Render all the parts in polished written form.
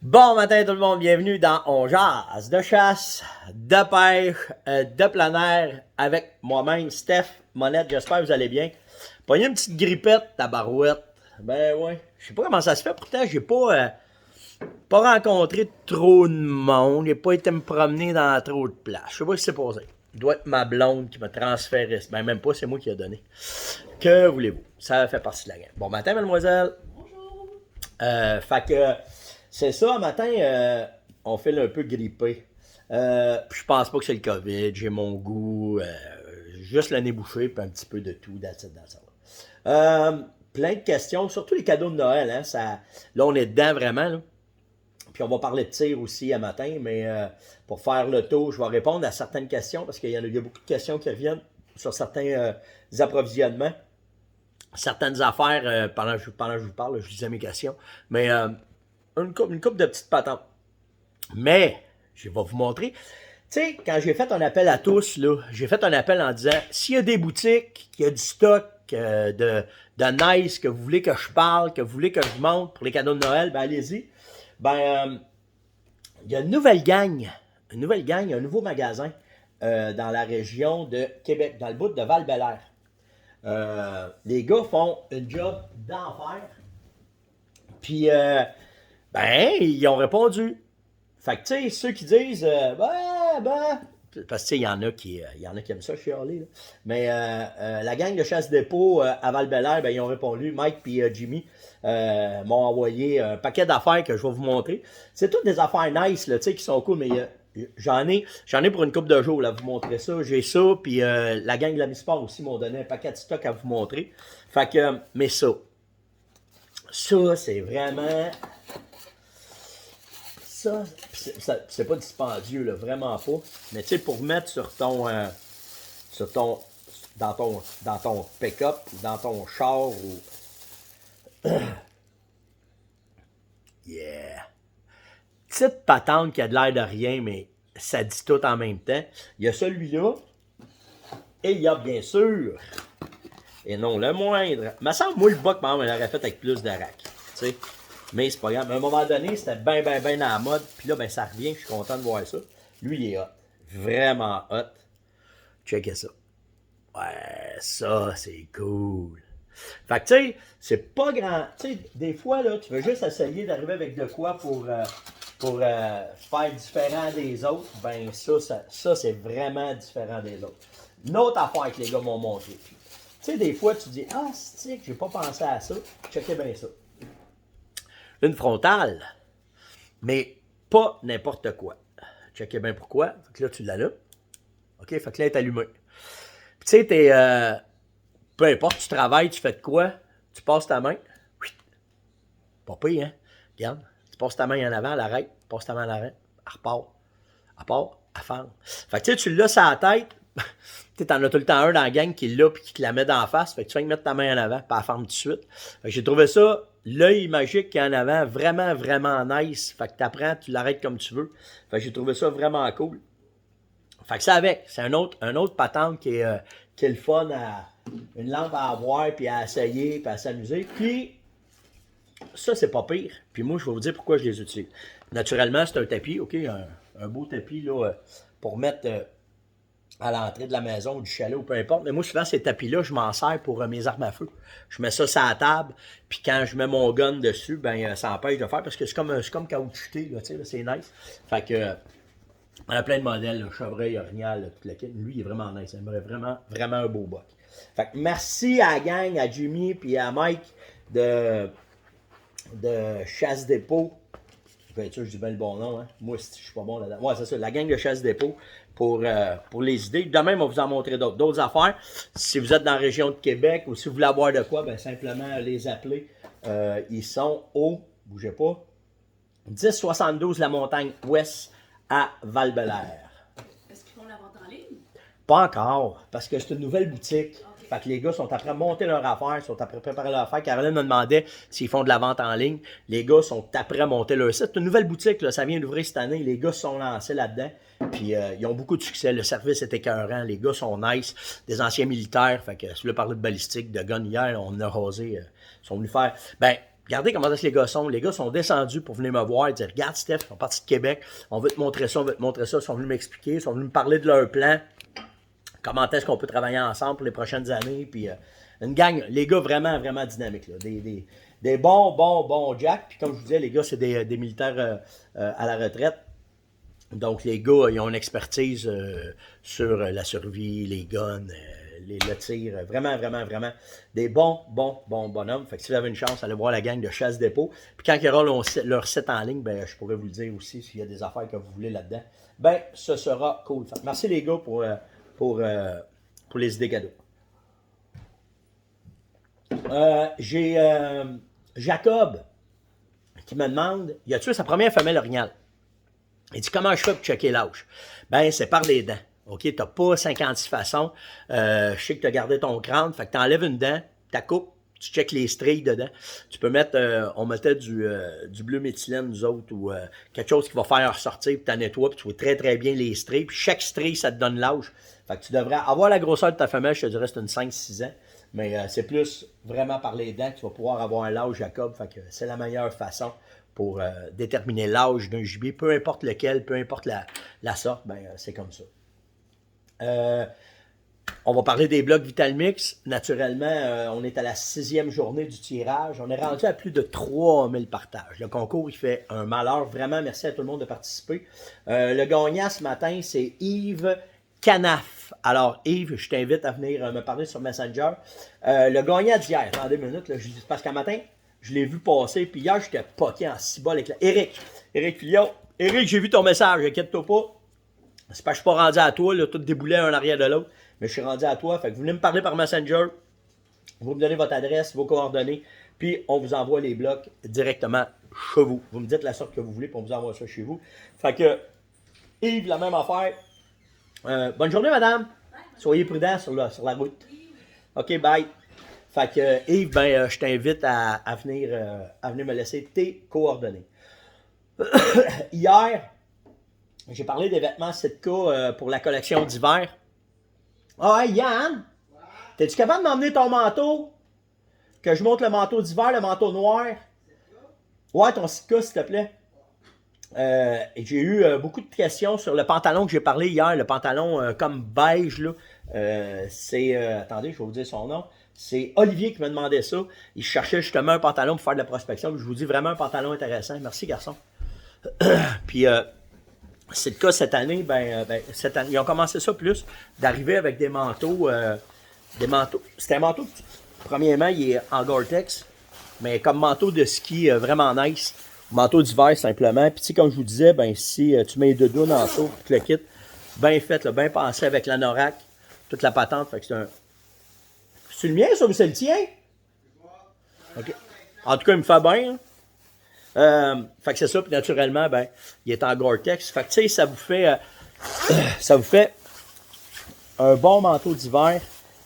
Bon matin tout le monde, bienvenue dans On Jase de chasse, de pêche, de plein air avec moi-même, Steph Monette. J'espère que vous allez bien. Pogné une petite grippette, tabarouette. Ben ouais, je sais pas comment ça se fait, pourtant j'ai pas rencontré trop de monde, j'ai pas été me promener dans trop de places. Je sais pas ce qui s'est passé. Il doit être ma blonde qui m'a transféré. Ben même pas, c'est moi qui ai donné. Que voulez-vous? Ça fait partie de la game. Bon matin mademoiselle. Bonjour. Fait que c'est ça, matin, on fait un peu grippé. Puis je pense pas que c'est le COVID, j'ai mon goût, juste le nez bouché, puis un petit peu de tout, that's it, that's all. Plein de questions, surtout les cadeaux de Noël, hein, là on est dedans vraiment, là. Puis on va parler de tir aussi à matin, mais pour faire le tour, je vais répondre à certaines questions, parce il y a beaucoup de questions qui reviennent sur certains approvisionnements. Certaines affaires, pendant que je vous parle, je disais mes questions, mais une couple de petites patentes. Mais, je vais vous montrer. Tu sais, quand j'ai fait un appel à tous, là, j'ai fait un appel en disant, s'il y a des boutiques, qu'il y a du stock de nice, que vous voulez que je parle, que vous voulez que je montre pour les cadeaux de Noël, ben allez-y. Ben, il y a une nouvelle gang, un nouveau magasin dans la région de Québec, dans le bout de Val-Bélair. Les gars font une job d'enfer. Puis, ben, ils ont répondu. Fait que, tu sais, ceux qui disent, parce que, tu sais, il y en a qui aiment ça, chialer, là. Mais la gang de chasse-dépôt à Val-Bélair, ben, ils ont répondu. Mike et Jimmy m'ont envoyé un paquet d'affaires que je vais vous montrer. C'est toutes des affaires nice, là, tu sais, qui sont cool, mais j'en ai pour une couple de jours, là, vous montrer ça. J'ai ça, puis la gang de la Misport aussi m'ont donné un paquet de stock à vous montrer. Fait que, mais ça, c'est vraiment... Ça, c'est pas dispendieux, là, vraiment pas. Mais tu sais, pour mettre dans ton pick-up, dans ton char, ou... Yeah! Petite patente qui a de l'air de rien, mais ça dit tout en même temps. Il y a celui-là, et il y a bien sûr, et non le moindre, me semble, moi, le buck, par exemple, il l'aurait fait avec plus de rack. Tu sais. Mais c'est pas grave. À un moment donné, c'était bien à la mode. Puis là, ben, ça revient. Je suis content de voir ça. Lui, il est hot. Vraiment hot. Checkez ça. Ouais, ça, c'est cool. Fait que, tu sais, c'est pas grand. Tu sais, des fois, là, tu veux juste essayer d'arriver avec de quoi pour faire différent des autres. Ben, ça c'est vraiment différent des autres. Une autre affaire que les gars m'ont montré. Tu sais, des fois, tu dis, ah, c'est que j'ai pas pensé à ça. Checkez bien ça. Une frontale, mais pas n'importe quoi. Checkez bien pourquoi. Fait que là, tu l'as là. OK? Fait que là, elle est allumée. Puis tu sais, peu importe, tu travailles, tu fais de quoi, tu passes ta main. Oui. Pas pire, hein? Regarde. Tu passes ta main en avant, elle arrête. Tu passes ta main en arrière, elle repart. Elle part, elle ferme. Fait que tu sais, tu l'as sur la tête. Tu t'en as tout le temps un dans la gang qui l'a puis qui te la met d'en face. Fait que tu viens de mettre ta main en avant, puis elle ferme tout de suite. Fait que j'ai trouvé ça, l'œil magique qui est en avant, vraiment nice. Fait que t'apprends, tu l'arrêtes comme tu veux. Fait que j'ai trouvé ça vraiment cool. Fait que c'est avec. C'est un autre patente qui est le fun une lampe à avoir, puis à essayer, puis à s'amuser. Puis, ça, c'est pas pire. Puis moi, je vais vous dire pourquoi je les utilise. Naturellement, c'est un tapis, OK? Un beau tapis, là, pour mettre... à l'entrée de la maison ou du chalet ou peu importe. Mais moi, souvent, ces tapis-là, je m'en sers pour mes armes à feu. Je mets ça sur la table, puis quand je mets mon gun dessus, ben ça empêche de faire parce que c'est comme caoutchouté, là, tu sais, là, c'est nice. Fait que, on a plein de modèles, là, chevreuil, orignal, tout le kit. Lui, il est vraiment nice. Il vraiment un beau buck. Fait que merci à la gang, à Jimmy, puis à Mike de Chasse Dépôt. Je vais être sûr que je dis bien le bon nom, hein. Moi, je suis pas bon là-dedans. Ouais, c'est ça, la gang de Chasse Dépôt pour les idées. Demain, on va vous en montrer d'autres affaires. Si vous êtes dans la région de Québec ou si vous voulez avoir de quoi, ben simplement les appeler. Ils sont au, bougez pas, 1072 La Montagne Ouest à Val-Bélair. Est-ce qu'ils font la vente en ligne? Pas encore, parce que c'est une nouvelle boutique. Fait que les gars sont après monter leur affaire, sont après préparer leur affaire. Caroline me demandait s'ils font de la vente en ligne. Les gars sont après monter leur site. C'est une nouvelle boutique, là, ça vient d'ouvrir cette année. Les gars se sont lancés là-dedans. Puis ils ont beaucoup de succès. Le service est écœurant. Les gars sont nice. Des anciens militaires. Fait que si vous voulez parler de balistique, de gun hier, on a rasé. Ils sont venus faire. Ben, Regardez comment est-ce que les gars sont. Les gars sont descendus pour venir me voir et dire, regarde Steph, ils sont partis de Québec, on veut te montrer ça, on veut te montrer ça. Ils sont venus m'expliquer, ils sont venus me parler de leur plan, comment est-ce qu'on peut travailler ensemble pour les prochaines années. Puis une gang, les gars vraiment, vraiment dynamiques. Là. Des bons Jack. Puis comme je vous disais, les gars, c'est des militaires à la retraite. Donc les gars, ils ont une expertise sur la survie, les guns, le tir. Vraiment, vraiment, vraiment des bons bonhommes. Fait que si vous avez une chance, allez voir la gang de Chasse Dépôt. Puis quand ils auront leur set en ligne, ben, je pourrais vous le dire aussi s'il y a des affaires que vous voulez là-dedans. Ben, ce sera cool. Fait que merci les gars pour les idées cadeaux. J'ai Jacob qui me demande, il a tué sa première femelle orignale. Il dit, comment je fais pour checker l'âge? Ben, c'est par les dents. OK, t'as pas 56 façons. Je sais que tu as gardé ton crâne. Fait que tu enlèves une dent, tu coupes, tu checkes les stries dedans. Tu peux mettre, on mettait du bleu méthylène, nous autres, ou quelque chose qui va faire ressortir, puis tu nettoies, puis tu vois très très bien les stries. Puis chaque strie, ça te donne l'âge. Fait que tu devrais avoir la grosseur de ta femelle, je te dirais c'est une 5-6 ans. Mais c'est plus vraiment par les dents que tu vas pouvoir avoir un l'âge, Jacob. Fait que c'est la meilleure façon pour déterminer l'âge d'un gibier, peu importe lequel, peu importe la sorte, ben c'est comme ça. On va parler des blocs Vitalmix. Naturellement, on est à la 6e journée du tirage. On est rendu à plus de 3000 partages. Le concours, il fait un malheur. Vraiment, merci à tout le monde de participer. Le gagnant ce matin, c'est Yves Canaf. Alors, Yves, je t'invite à venir me parler sur Messenger. Le gagnant d'hier, attendez une minute, là, parce qu'un matin, je l'ai vu passer, puis hier, j'étais poqué en cibole avec Éric Fillon. Éric, j'ai vu ton message, inquiète-toi pas. C'est pas que je suis pas rendu à toi, là, tout déboulé un arrière de l'autre, mais je suis rendu à toi. Fait que vous venez me parler par Messenger, vous me donnez votre adresse, vos coordonnées, puis on vous envoie les blocs directement chez vous. Vous me dites la sorte que vous voulez, puis on vous envoie ça chez vous. Fait que, Yves, la même affaire. Bonne journée, madame. Soyez prudents sur la route. OK, bye. Fait que, Yves, ben, je t'invite à venir me laisser tes coordonnées. Hier, j'ai parlé des vêtements Sitka pour la collection d'hiver. Ah, hey, Yann, t'es-tu capable de m'emmener ton manteau? Que je monte le manteau d'hiver, le manteau noir? Ouais, ton Sitka, s'il te plaît. J'ai eu beaucoup de questions sur le pantalon que j'ai parlé hier, le pantalon comme beige, là. Attendez, je vais vous dire son nom. C'est Olivier qui me demandait ça. Il cherchait justement un pantalon pour faire de la prospection. Je vous dis vraiment un pantalon intéressant. Merci, garçon. Puis, c'est le cas cette année. Cette année, ils ont commencé ça plus, d'arriver avec des manteaux. C'était un manteau, premièrement, il est en Gore-Tex, mais comme manteau de ski vraiment nice. Manteau d'hiver simplement. Puis, tu sais, comme je vous disais, ben si tu mets les deux dos dans le tour, puis tu le quittes, bien fait, bien pensé avec l'anorak, toute la patente. Fait que c'est un. C'est le mien, ça, ou c'est le tien? OK. En tout cas, il me fait bien. Fait que c'est ça, puis naturellement, ben, il est en Gore-Tex. Fait que, tu sais, ça vous fait un bon manteau d'hiver.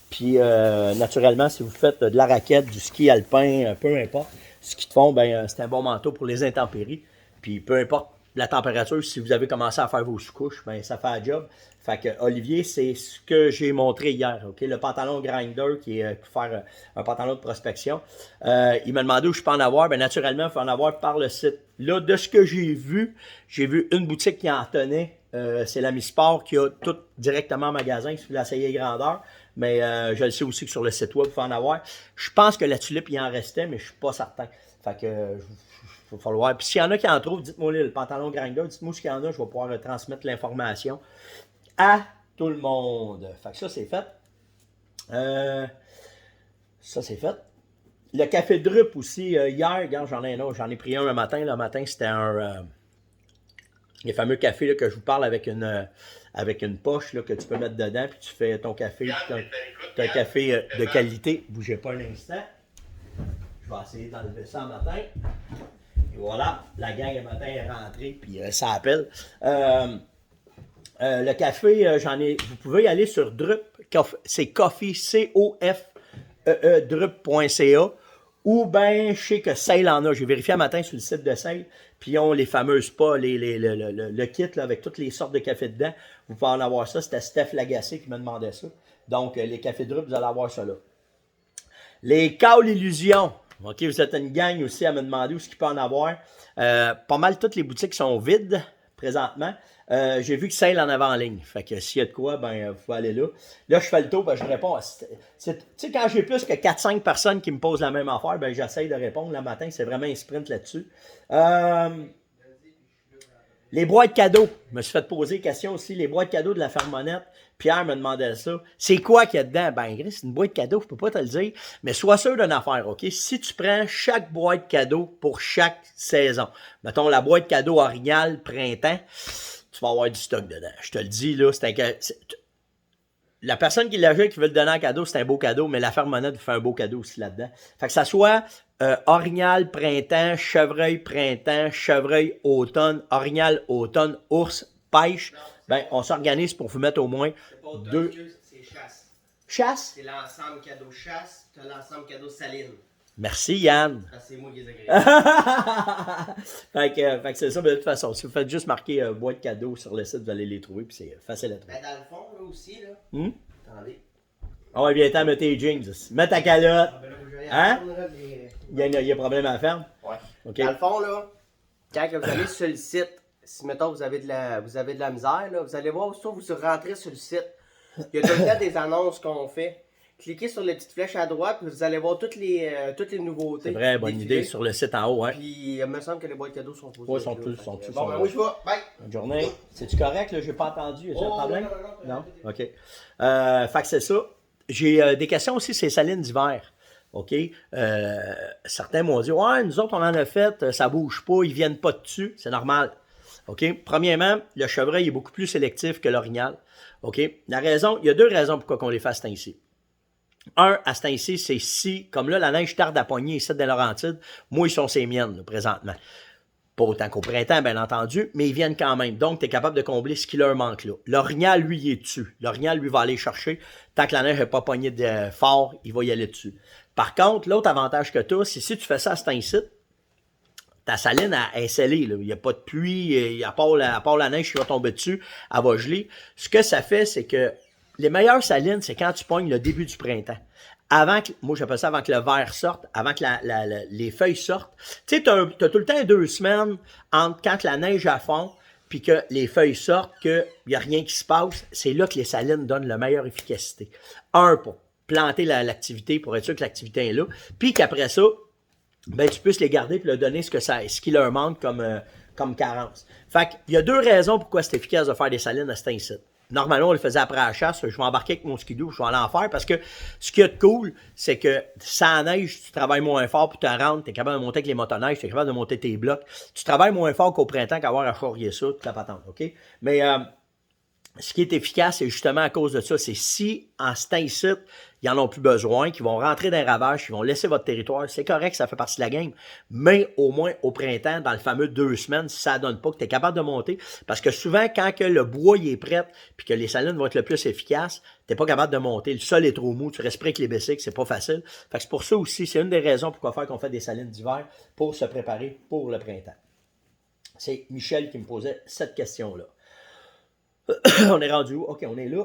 Puis, naturellement, si vous faites de la raquette, du ski alpin, peu importe, ce qu'ils te font, ben, c'est un bon manteau pour les intempéries. Puis, peu importe la température, si vous avez commencé à faire vos sous-couches, ben, ça fait un job. Fait que, Olivier, c'est ce que j'ai montré hier, OK? Le pantalon Grinder, qui est pour faire un pantalon de prospection. Il m'a demandé où je peux en avoir. Ben, naturellement, il faut en avoir par le site. Là, de ce que j'ai vu une boutique qui en tenait. C'est la Misport qui a tout directement en magasin, si vous l'essayez grandeur. Mais je le sais aussi que sur le site web, il faut en avoir. Je pense que la tulipe, il en restait, mais je suis pas certain. Fait que, il va falloir. Puis s'il y en a qui en trouvent, dites-moi le pantalon Grinder, dites-moi ce qu'il y en a, je vais pouvoir transmettre l'information à tout le monde. Fait que ça, c'est fait. Le café Drup aussi, hier, regarde, j'en ai pris un matin. Le matin, c'était les fameux cafés là, que je vous parle avec une poche là, que tu peux mettre dedans, puis tu fais ton café, tu as un café de qualité. Bougez pas un instant. Je vais essayer d'enlever ça le matin. Et voilà, la gang le matin est rentrée, puis ça appelle. Le café, vous pouvez y aller sur Drup, c'est Coffee, C-O-F-E-E, drup.ca, ou ben, je sais que Sale en a, j'ai vérifié un matin sur le site de Sale, puis ils ont les fameuses pas, le kit là, avec toutes les sortes de cafés dedans, vous pouvez en avoir ça, c'était Steph Lagacé qui me demandait ça, donc les cafés Drup, vous allez avoir ça là. Les Caules Illusion, OK, vous êtes une gang aussi à me demander où est-ce qu'il peut en avoir. Pas mal toutes les boutiques sont vides présentement. J'ai vu que Sale en avait en ligne. Fait que s'il y a de quoi, ben vous pouvez aller là. Là, je fais le tour, ben, je réponds à... Tu sais, quand j'ai plus que 4-5 personnes qui me posent la même affaire, ben j'essaye de répondre le matin. C'est vraiment un sprint là-dessus. Les boîtes cadeaux. Je me suis fait poser une question aussi. Les boîtes cadeaux de la Fermonette. Pierre me demandait ça. C'est quoi qu'il y a dedans? Ben, c'est une boîte cadeau, je peux pas te le dire. Mais sois sûr d'une affaire, OK? Si tu prends chaque boîte cadeau pour chaque saison, mettons la boîte cadeau originale printemps, tu vas avoir du stock dedans. Je te le dis, là, la personne qui l'a joué, qui veut le donner en cadeau, c'est un beau cadeau, mais la Fermonette vous fait un beau cadeau aussi là-dedans. Fait que ça soit orignal printemps, chevreuil printemps, chevreuil automne, orignal automne, ours, pêche, ben on s'organise pour vous mettre au moins C'est pas automne, deux. c'est chasse. Chasse? C'est l'ensemble cadeau chasse, t'as l'ensemble cadeau saline. Merci Yann. Ah, c'est moi qui les agrée. fait que c'est ça, mais de toute façon, si vous faites juste marquer boîte cadeau sur le site, vous allez les trouver, puis c'est facile à trouver. Ben, dans le fond, là aussi, là. Attendez. Ah ouais, viens-t'en, mets tes jeans. Mets ta calotte. Ah, ben là, je vais y Hein? apprendre, là, les- Il y a problème à la ferme? Ouais. OK. Dans le fond, là, quand que vous allez sur le site, si mettons vous avez de la misère, là, vous allez voir aussi, vous rentrez sur le site. Il y a tout le temps des annonces qu'on fait. Cliquez sur les petites flèches à droite, puis vous allez voir toutes les nouveautés. C'est vrai, bonne défiler. idée sur le site en haut, hein. Puis il me semble que les boîtes cadeaux sont posées. Ouais, sont là, tous- fait sont que- tous- Bon, sont ben là. moi je vais. Bye! Bonne journée. C'est-tu correct, là? J'ai pas entendu. Est-ce un Oh, problème? non. OK. Fait que c'est ça. J'ai des questions aussi, c'est salines d'hiver. OK? Certains m'ont dit, ouais, nous autres, on en a fait, ça bouge pas, ils viennent pas dessus. C'est normal. OK? Premièrement, le chevreuil est beaucoup plus sélectif que l'orignal. OK? Il y a deux raisons pourquoi on les fait à ce temps-ci. Un, à ce temps-ci, c'est si, comme là, la neige tarde à pogner ici dans Laurentides, moi, ils sont ces miennes, là, présentement. Pas autant qu'au printemps, bien entendu, mais ils viennent quand même. Donc, tu es capable de combler ce qui leur manque là. L'orignal, lui, il est dessus. L'orignal, lui, va aller chercher. Tant que la neige n'est pas pognée de fort, il va y aller dessus. Par contre, l'autre avantage que tu as, c'est si tu fais ça à ce temps-ci, ta saline elle est scellée. Là. Il n'y a pas de pluie, à part la neige qui va tomber dessus, elle va geler. Ce que ça fait, c'est que les meilleures salines, c'est quand tu pognes le début du printemps. Moi j'appelle ça avant que le verre sorte, avant que les feuilles sortent. Tu sais, tu as tout le temps 2 semaines entre quand la neige a fond puis que les feuilles sortent, qu'il n'y a rien qui se passe. C'est là que les salines donnent la meilleure efficacité. Pour planter l'activité, pour être sûr que l'activité est là. Puis qu'après ça, ben, tu puisses les garder et leur donner ce qui leur manque comme carence. Fait qu'il y a 2 raisons pourquoi c'est efficace de faire des salines à cet incite. Normalement, on le faisait après la chasse. Je vais embarquer avec mon skidoo, je vais aller en faire parce que ce qui est de cool, c'est que sans neige, tu travailles moins fort pour te rendre. Tu es capable de monter avec les motoneiges, tu es capable de monter tes blocs. Tu travailles moins fort qu'au printemps qu'avoir à charrier ça, toute la patente. OK? Mais ce qui est efficace, c'est justement à cause de ça. C'est si en ce temps-ci, ils n'en ont plus besoin, qu'ils vont rentrer dans les ravages, qu'ils vont laisser votre territoire, c'est correct, ça fait partie de la game. Mais au moins au printemps, dans le fameux 2 semaines, si ça ne donne pas, que tu es capable de monter. Parce que souvent, quand que le bois il est prêt, puis que les salines vont être le plus efficaces, tu n'es pas capable de monter. Le sol est trop mou, tu restes pris avec les bicycles, c'est pas facile. Fait que c'est pour ça aussi, c'est une des raisons pourquoi faire qu'on fait des salines d'hiver pour se préparer pour le printemps. C'est Michel qui me posait cette question-là. On est rendu où? OK, on est là.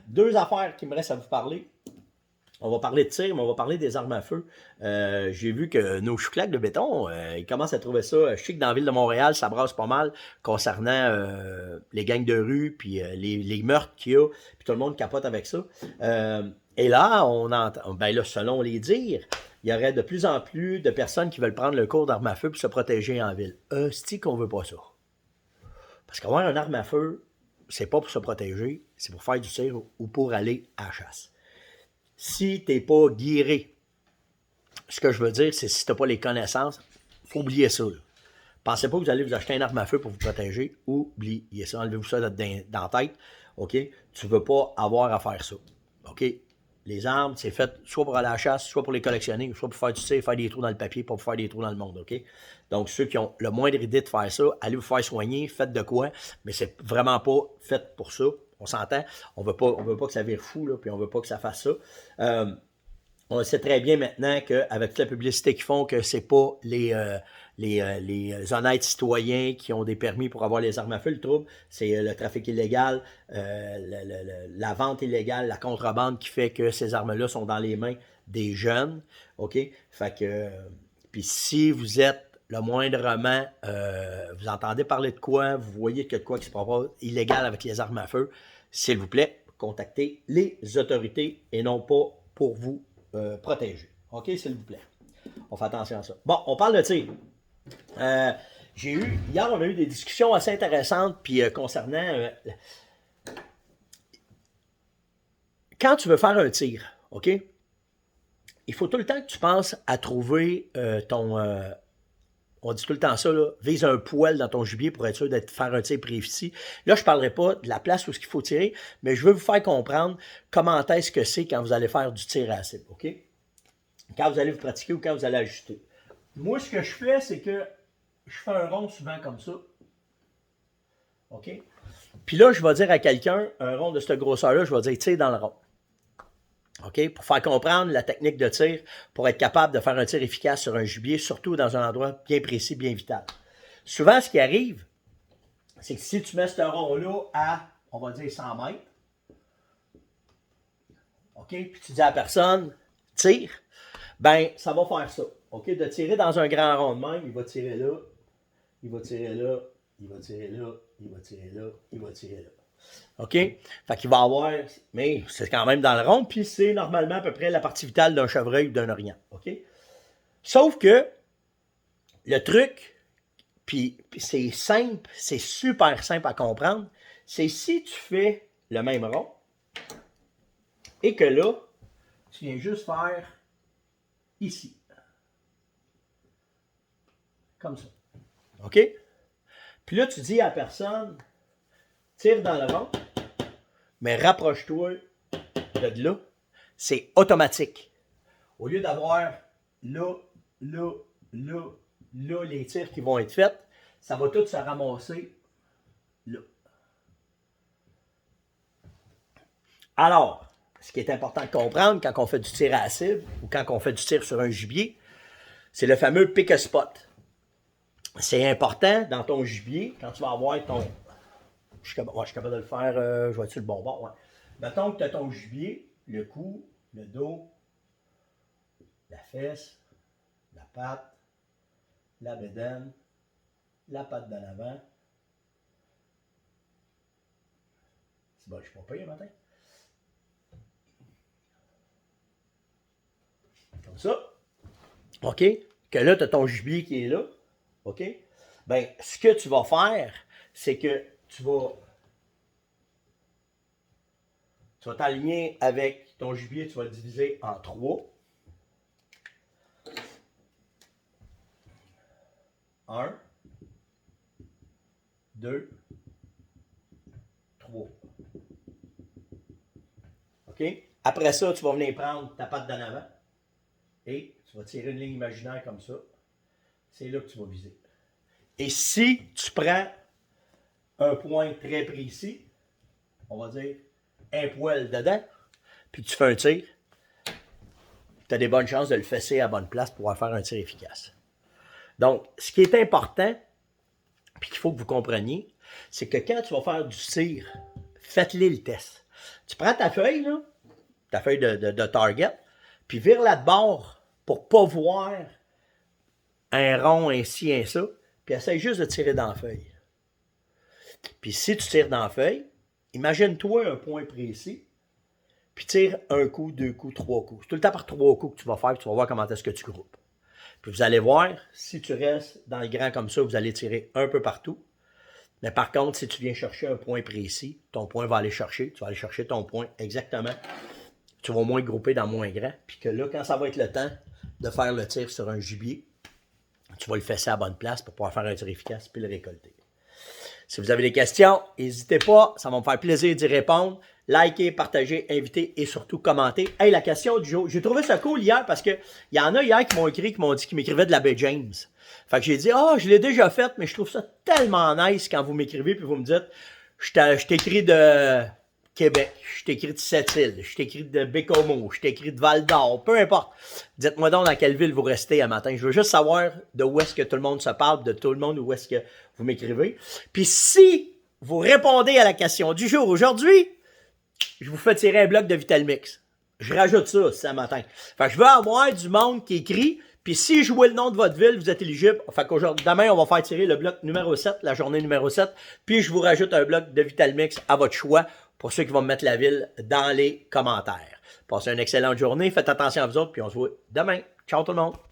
2 affaires qui me restent à vous parler. On va parler de tir, mais on va parler des armes à feu. J'ai vu que nos chouclaques de béton, ils commencent à trouver ça chic dans la ville de Montréal. Ça brasse pas mal concernant les gangs de rue, puis les meurtres qu'il y a, puis tout le monde capote avec ça. Et là, on entend, ben là, selon les dires, il y aurait de plus en plus de personnes qui veulent prendre le cours d'armes à feu pour se protéger en ville. C'est qu'on veut pas ça. Parce qu'avoir une arme à feu, c'est pas pour se protéger, c'est pour faire du tir ou pour aller à la chasse. Si tu n'es pas guiré, ce que je veux dire, c'est si tu n'as pas les connaissances, il faut oublier ça. Là. Pensez pas que vous allez vous acheter une arme à feu pour vous protéger. Oubliez ça. Enlevez-vous ça dans la tête. OK? Tu ne veux pas avoir à faire ça. OK? Les armes, c'est fait soit pour aller à la chasse, soit pour les collectionner, soit pour faire du tir, faire des trous dans le papier, pas pour faire des trous dans le monde. OK? Donc, ceux qui ont le moindre idée de faire ça, allez vous faire soigner, faites de quoi, mais c'est vraiment pas fait pour ça. On s'entend, on veut pas que ça vire fou, là, puis on veut pas que ça fasse ça. On sait très bien maintenant qu'avec toute la publicité qu'ils font, que c'est pas les les honnêtes citoyens qui ont des permis pour avoir les armes à feu. Le trouble, c'est le trafic illégal, la vente illégale, la contrebande qui fait que ces armes-là sont dans les mains des jeunes. OK? Fait que, puis si vous êtes le moindrement, vous entendez parler de quoi, vous voyez qu'il y a de quoi qui se propose illégal avec les armes à feu, s'il vous plaît, contactez les autorités et non pas pour vous protéger. OK, s'il vous plaît. On fait attention à ça. Bon, on parle de tir. Hier, on a eu des discussions assez intéressantes puis concernant quand tu veux faire un tir, OK? Il faut tout le temps que tu penses à trouver on dit tout le temps ça, là, vise un poil dans ton gibier pour être sûr de faire un tir précis. Là, je ne parlerai pas de la place où il faut tirer, mais je veux vous faire comprendre comment est-ce que c'est quand vous allez faire du tir à cible, OK? Quand vous allez vous pratiquer ou quand vous allez ajuster. Moi, ce que je fais, c'est que je fais un rond souvent comme ça. OK? Puis là, je vais dire à quelqu'un, un rond de cette grosseur-là, je vais dire tire dans le rond. OK? Pour faire comprendre la technique de tir, pour être capable de faire un tir efficace sur un gibier, surtout dans un endroit bien précis, bien vital. Souvent, ce qui arrive, c'est que si tu mets ce rond-là à, on va dire, 100 mètres, OK? Puis tu dis à la personne, tire, ben ça va faire ça. OK? De tirer dans un grand rond de même, il va tirer là, il va tirer là, il va tirer là, il va tirer là, il va tirer là. OK? Fait qu'il va avoir, mais c'est quand même dans le rond, puis c'est normalement à peu près la partie vitale d'un chevreuil ou d'un orignal. OK? Sauf que le truc, puis c'est simple, c'est super simple à comprendre, c'est si tu fais le même rond et que là, tu viens juste faire ici. Comme ça. OK? Puis là, tu dis à la personne, tire dans le rond, mais rapproche-toi de là. C'est automatique. Au lieu d'avoir là, les tirs qui vont être faits, ça va tout se ramasser là. Alors, ce qui est important de comprendre quand on fait du tir à la cible ou quand on fait du tir sur un gibier, c'est le fameux pick a spot. C'est important dans ton gibier, quand tu vas avoir ton... Je suis capable de le faire, je vais être sur le bon bord. Ouais. Mettons que tu as ton gibier, le cou, le dos, la fesse, la patte, la bédaine, la patte de l'avant. C'est bon, je suis pas payé matin. Comme ça. OK? Que là, tu as ton gibier qui est là. OK? Bien, ce que tu vas faire, c'est que tu vas t'aligner avec ton gibier, tu vas le diviser en 3. 1, 2, 3. OK? Après ça, tu vas venir prendre ta patte d'en avant et tu vas tirer une ligne imaginaire comme ça. C'est là que tu vas viser. Et si tu prends un point très précis, on va dire un poil dedans, puis tu fais un tir, tu as des bonnes chances de le fesser à la bonne place pour pouvoir faire un tir efficace. Donc, ce qui est important, puis qu'il faut que vous compreniez, c'est que quand tu vas faire du tir, faites-le le test. Tu prends ta feuille, là, ta feuille de target, puis vire-la de bord pour ne pas voir un rond, ainsi, un ça, puis essaye juste de tirer dans la feuille. Puis si tu tires dans la feuille, imagine-toi un point précis, puis tire un coup, 2 coups, 3 coups. C'est tout le temps par 3 coups que tu vas faire, puis tu vas voir comment est-ce que tu groupes. Puis vous allez voir, si tu restes dans le grand comme ça, vous allez tirer un peu partout. Mais par contre, si tu viens chercher un point précis, ton point va aller chercher, tu vas aller chercher ton point exactement. Tu vas au moins grouper dans moins grand, puis que là, quand ça va être le temps de faire le tir sur un gibier, tu vas le fesser à la bonne place pour pouvoir faire un tir efficace puis le récolter. Si vous avez des questions, n'hésitez pas, ça va me faire plaisir d'y répondre. Likez, partagez, invitez et surtout commentez. Hey, la question du jour, j'ai trouvé ça cool hier parce que il y en a hier qui m'ont écrit, qui m'écrivaient de la baie James. Fait que j'ai dit, je l'ai déjà fait, mais je trouve ça tellement nice quand vous m'écrivez puis vous me dites, je t'écris de Québec, je t'écris de Sept-Îles, je t'écris de Bécomo, je t'écris de Val-d'Or, peu importe. Dites-moi donc dans quelle ville vous restez à matin. Je veux juste savoir de où est-ce que tout le monde se parle, de tout le monde, où est-ce que vous m'écrivez. Puis si vous répondez à la question du jour aujourd'hui, je vous fais tirer un bloc de Vitalmix. Je rajoute ça ce matin. Fait que je veux avoir du monde qui écrit. Puis si je vois le nom de votre ville, vous êtes éligible. Fait qu'aujourd'hui, demain, on va faire tirer le bloc numéro 7, la journée numéro 7. Puis je vous rajoute un bloc de Vitalmix à votre choix pour ceux qui vont me mettre la ville dans les commentaires. Passez une excellente journée. Faites attention à vous autres. Puis on se voit demain. Ciao tout le monde.